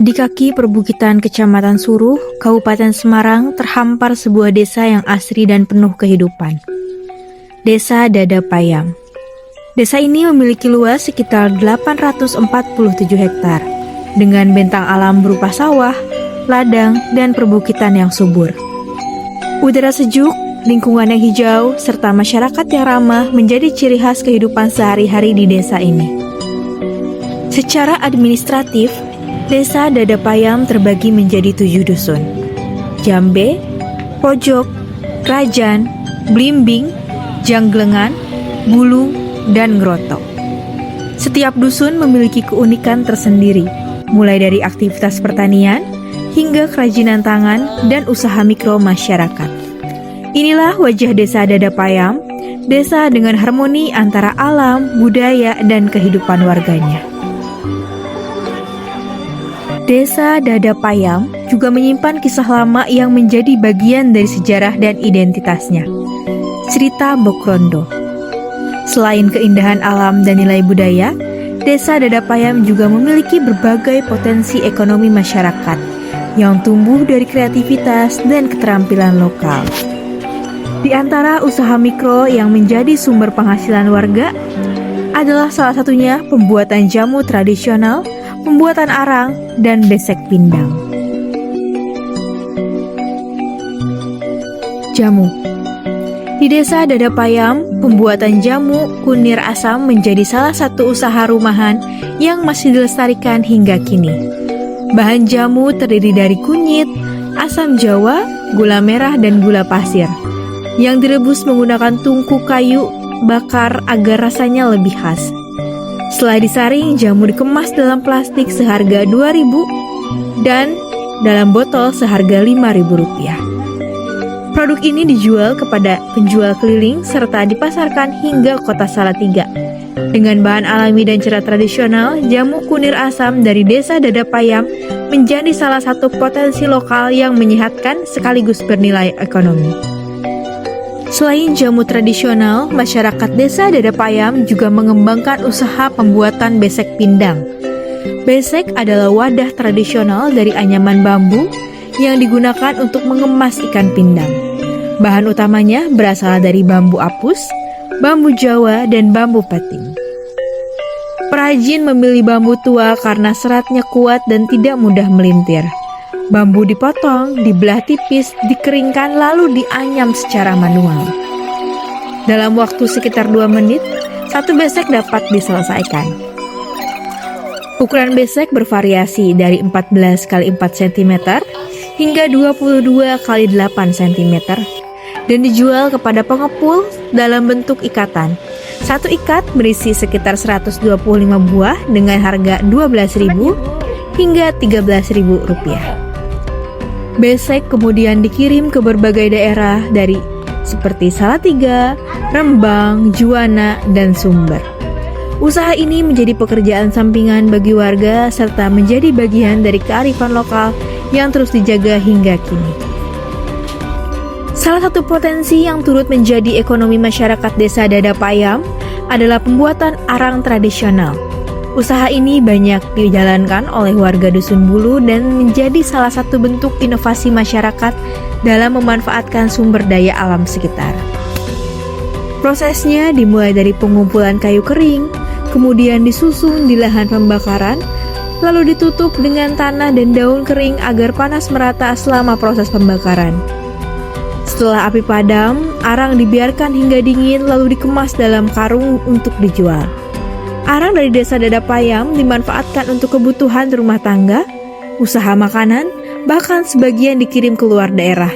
Di kaki perbukitan Kecamatan Suruh, Kabupaten Semarang, terhampar sebuah desa yang asri dan penuh kehidupan. Desa Dadapayam. Desa ini memiliki luas sekitar 847 hektar, dengan bentang alam berupa sawah, ladang, dan perbukitan yang subur. Udara sejuk, lingkungan yang hijau, serta masyarakat yang ramah menjadi ciri khas kehidupan sehari-hari di desa ini. Secara administratif, Desa Dadapayam terbagi menjadi 7 dusun: Jambe, Pojok, Krajan, Blimbing, Jangglengan, Bulu, dan Ngrotok. Setiap dusun memiliki keunikan tersendiri, mulai dari aktivitas pertanian hingga kerajinan tangan dan usaha mikro masyarakat. Inilah wajah Desa Dadapayam, desa dengan harmoni antara alam, budaya, dan kehidupan warganya. Desa Dadapayam juga menyimpan kisah lama yang menjadi bagian dari sejarah dan identitasnya. Cerita Bokrondo. Selain keindahan alam dan nilai budaya, Desa Dadapayam juga memiliki berbagai potensi ekonomi masyarakat yang tumbuh dari kreativitas dan keterampilan lokal. Di antara usaha mikro yang menjadi sumber penghasilan warga adalah salah satunya pembuatan jamu tradisional, pembuatan arang, dan besek pindang. Jamu. Di Desa Dadapayam, pembuatan jamu kunir asam menjadi salah satu usaha rumahan yang masih dilestarikan hingga kini. Bahan jamu terdiri dari kunyit, asam jawa, gula merah, dan gula pasir, yang direbus menggunakan tungku kayu bakar agar rasanya lebih khas. Setelah disaring, jamu dikemas dalam plastik seharga Rp2.000 dan dalam botol seharga Rp5.000. Produk ini dijual kepada penjual keliling serta dipasarkan hingga kota Salatiga. Dengan bahan alami dan cara tradisional, jamu kunir asam dari Desa Dadapayam menjadi salah satu potensi lokal yang menyehatkan sekaligus bernilai ekonomi. Selain jamu tradisional, masyarakat Desa Dadapayam juga mengembangkan usaha pembuatan besek pindang. Besek adalah wadah tradisional dari anyaman bambu yang digunakan untuk mengemas ikan pindang. Bahan utamanya berasal dari bambu apus, bambu Jawa, dan bambu peting. Perajin memilih bambu tua karena seratnya kuat dan tidak mudah melintir. Bambu dipotong, dibelah tipis, dikeringkan lalu dianyam secara manual. Dalam waktu sekitar 2 menit, satu besek dapat diselesaikan. Ukuran besek bervariasi dari 14 x 4 cm hingga 22 x 8 cm dan dijual kepada pengepul dalam bentuk ikatan. Satu ikat berisi sekitar 125 buah dengan harga Rp12.000 hingga Rp13.000. Besek kemudian dikirim ke berbagai daerah seperti Salatiga, Rembang, Juwana, dan Sumber. Usaha ini menjadi pekerjaan sampingan bagi warga serta menjadi bagian dari kearifan lokal yang terus dijaga hingga kini. Salah satu potensi yang turut menjadi ekonomi masyarakat Desa Dadapayam adalah pembuatan arang tradisional. Usaha ini banyak dijalankan oleh warga Dusun Bulu dan menjadi salah satu bentuk inovasi masyarakat dalam memanfaatkan sumber daya alam sekitar. Prosesnya dimulai dari pengumpulan kayu kering, kemudian disusun di lahan pembakaran, lalu ditutup dengan tanah dan daun kering agar panas merata selama proses pembakaran. Setelah api padam, arang dibiarkan hingga dingin lalu dikemas dalam karung untuk dijual. Arang dari Desa Dadapayam dimanfaatkan untuk kebutuhan rumah tangga, usaha makanan, bahkan sebagian dikirim ke luar daerah.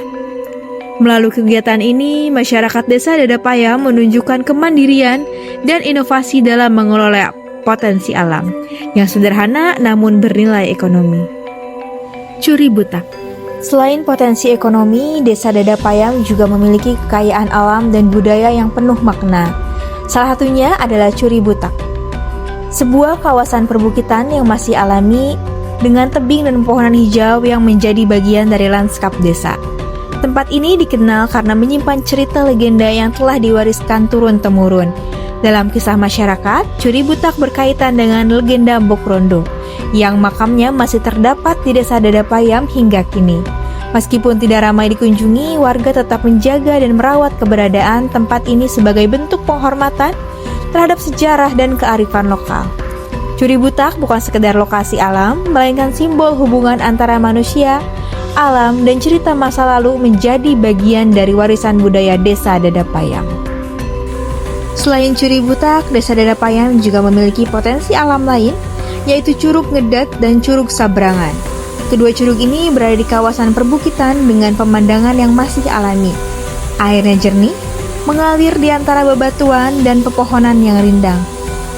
Melalui kegiatan ini, masyarakat Desa Dadapayam menunjukkan kemandirian dan inovasi dalam mengelola potensi alam yang sederhana namun bernilai ekonomi. Curi butak. Selain potensi ekonomi, Desa Dadapayam juga memiliki kekayaan alam dan budaya yang penuh makna. Salah satunya adalah Curi Butak, sebuah kawasan perbukitan yang masih alami dengan tebing dan pepohonan hijau yang menjadi bagian dari lanskap desa. Tempat ini dikenal karena menyimpan cerita legenda yang telah diwariskan turun-temurun. Dalam kisah masyarakat, Curi Butak berkaitan dengan legenda Mbok Rondo, yang makamnya masih terdapat di Desa Dadapayam hingga kini. Meskipun tidak ramai dikunjungi, warga tetap menjaga dan merawat keberadaan tempat ini sebagai bentuk penghormatan terhadap sejarah dan kearifan lokal. Curi Butak bukan sekedar lokasi alam, melainkan simbol hubungan antara manusia, alam, dan cerita masa lalu menjadi bagian dari warisan budaya Desa Dadapayam. Selain Curi Butak, Desa Dadapayam juga memiliki potensi alam lain, yaitu Curug Ngedat dan Curug Sabrangan. Kedua curug ini berada di kawasan perbukitan dengan pemandangan yang masih alami. Airnya jernih, mengalir di antara bebatuan dan pepohonan yang rindang.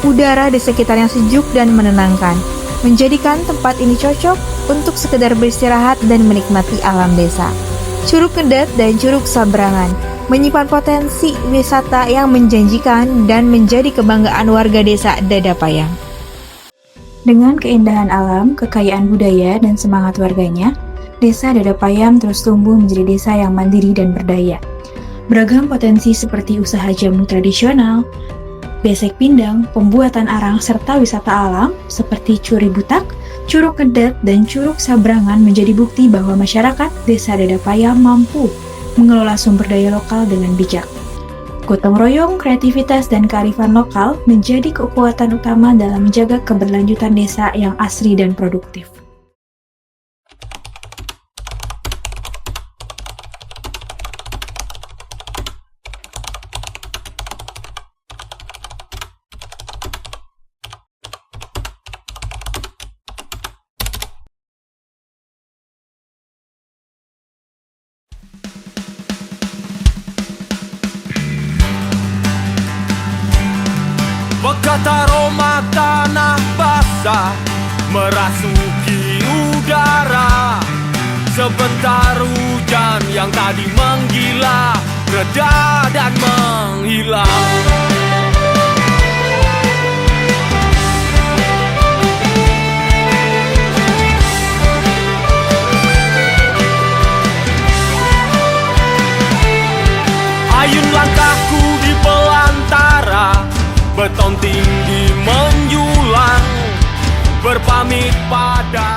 Udara di sekitarnya sejuk dan menenangkan, menjadikan tempat ini cocok untuk sekedar beristirahat dan menikmati alam desa. Curug Ngedat dan Curug Sabrangan menyimpan potensi wisata yang menjanjikan dan menjadi kebanggaan warga Desa Dadapayam. Dengan keindahan alam, kekayaan budaya, dan semangat warganya, Desa Dadapayam terus tumbuh menjadi desa yang mandiri dan berdaya. Beragam potensi seperti usaha jamu tradisional, besek pindang, pembuatan arang, serta wisata alam seperti Curi Butak, Curug Ngedat, dan Curug Sabrangan menjadi bukti bahwa masyarakat Desa Dadapayam mampu mengelola sumber daya lokal dengan bijak. Gotong royong, kreativitas, dan kearifan lokal menjadi kekuatan utama dalam menjaga keberlanjutan desa yang asri dan produktif. Pekat aroma tanah basah merasuki udara. Sebentar hujan yang tadi menggila reda dan menghilang. Ayun langkahku di belantara, beton tinggi menjulang, berpamit pada